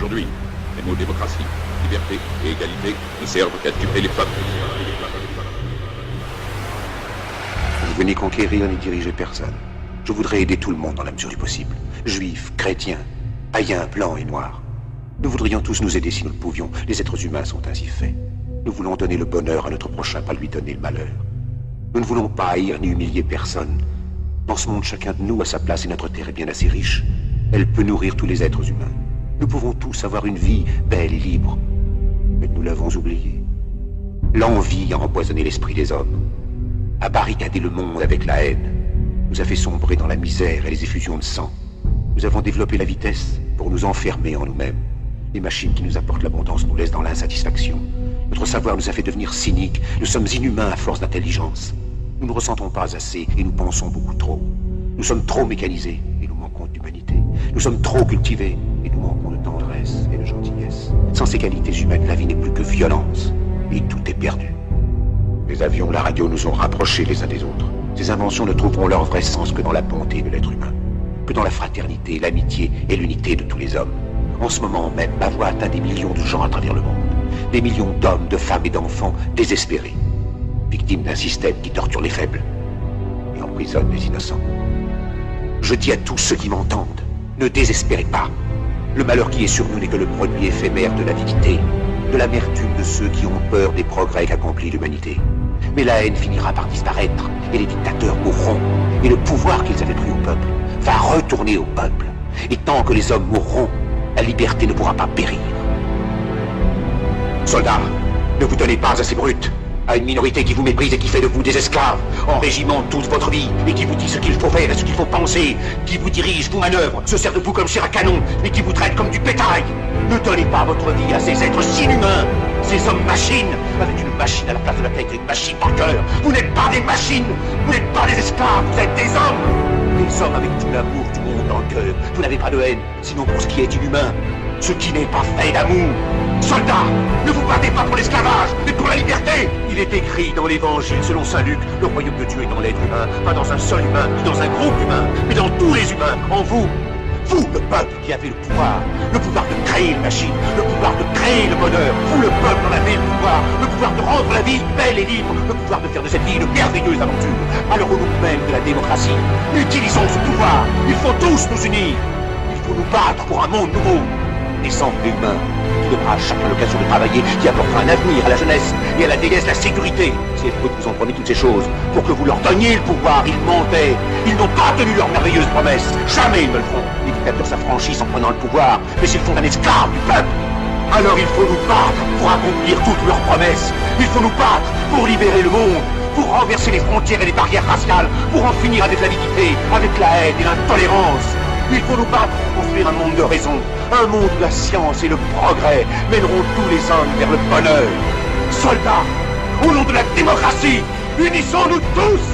Aujourd'hui, les mots démocratie, liberté et égalité ne servent qu'à tuer les peuples. Vous venez conquérir ni diriger personne. Je voudrais aider tout le monde dans la mesure du possible. Juifs, chrétiens, païens, blancs et noirs. Nous voudrions tous nous aider si nous le pouvions. Les êtres humains sont ainsi faits. Nous voulons donner le bonheur à notre prochain, pas lui donner le malheur. Nous ne voulons pas haïr ni humilier personne. Dans ce monde, chacun de nous a sa place et notre terre est bien assez riche. Elle peut nourrir tous les êtres humains. Nous pouvons tous avoir une vie belle et libre. Mais nous l'avons oublié. L'envie a empoisonné l'esprit des hommes, a barricadé le monde avec la haine, nous a fait sombrer dans la misère et les effusions de sang. Nous avons développé la vitesse pour nous enfermer en nous-mêmes. Les machines qui nous apportent l'abondance nous laissent dans l'insatisfaction. Notre savoir nous a fait devenir cyniques. Nous sommes inhumains à force d'intelligence. Nous ne ressentons pas assez et nous pensons beaucoup trop. Nous sommes trop mécanisés et nous manquons d'humanité. Nous sommes trop cultivés et nous manquons de tendresse et de gentillesse. Sans ces qualités humaines, la vie n'est plus que violence et tout est perdu. Les avions, la radio nous ont rapprochés les uns des autres. Ces inventions ne trouveront leur vrai sens que dans la bonté de l'être humain, que dans la fraternité, l'amitié et l'unité de tous les hommes. En ce moment même, ma voix atteint des millions de gens à travers le monde. Des millions d'hommes, de femmes et d'enfants désespérés, victimes d'un système qui torture les faibles et emprisonne les innocents. Je dis à tous ceux qui m'entendent, ne désespérez pas. Le malheur qui est sur nous n'est que le produit éphémère de l'avidité, de l'amertume de ceux qui ont peur des progrès qu'accomplit l'humanité. Mais la haine finira par disparaître, et les dictateurs mourront, et le pouvoir qu'ils avaient pris au peuple va retourner au peuple. Et tant que les hommes mourront, la liberté ne pourra pas périr. Soldats, ne vous donnez pas à ces brutes, à une minorité qui vous méprise et qui fait de vous des esclaves, en régiment toute votre vie, et qui vous dit ce qu'il faut faire et ce qu'il faut penser, qui vous dirige, vous manœuvre, se sert de vous comme chair à canon, et qui vous traite comme du bétail. Ne donnez pas votre vie à ces êtres si inhumains, ces hommes-machines, avec une machine à la place de la tête et une machine par cœur. Vous n'êtes pas des machines, vous n'êtes pas des esclaves, vous êtes des hommes. Des hommes avec tout l'amour du monde dans le cœur. Vous n'avez pas de haine, sinon pour ce qui est inhumain, ce qui n'est pas fait d'amour. Soldats, ne vous battez pas pour l'esclavage, mais pour la liberté. Il est écrit dans l'évangile selon saint Luc, le royaume de Dieu est dans l'être humain, pas dans un seul humain, ni dans un groupe humain, mais dans tous les humains, en vous. Vous, le peuple qui avez le pouvoir de créer une machine, le pouvoir de créer le bonheur. Vous, le peuple, en avez le pouvoir de rendre la vie belle et libre, le pouvoir de faire de cette vie une merveilleuse aventure. Alors au nom même de la démocratie, utilisons ce pouvoir. Il faut tous nous unir. Il faut nous battre pour un monde nouveau, naissant humain, qui donnera à chacun l'occasion de travailler, qui apportera un avenir à la jeunesse et à la déesse la sécurité. C'est eux qui vous ont promis toutes ces choses, pour que vous leur donniez le pouvoir. Ils mentaient, ils n'ont pas tenu leurs merveilleuses promesses. Jamais ils ne le feront. Les dictateurs s'affranchissent en prenant le pouvoir, mais s'ils font un esclave du peuple, alors il faut nous battre pour accomplir toutes leurs promesses. Il faut nous battre pour libérer le monde, pour renverser les frontières et les barrières raciales, pour en finir avec l'avidité, avec la haine et l'intolérance. Il faut nous battre pour construire un monde de raison, un monde où la science et le progrès mèneront tous les hommes vers le bonheur. Soldats, au nom de la démocratie, unissons-nous tous!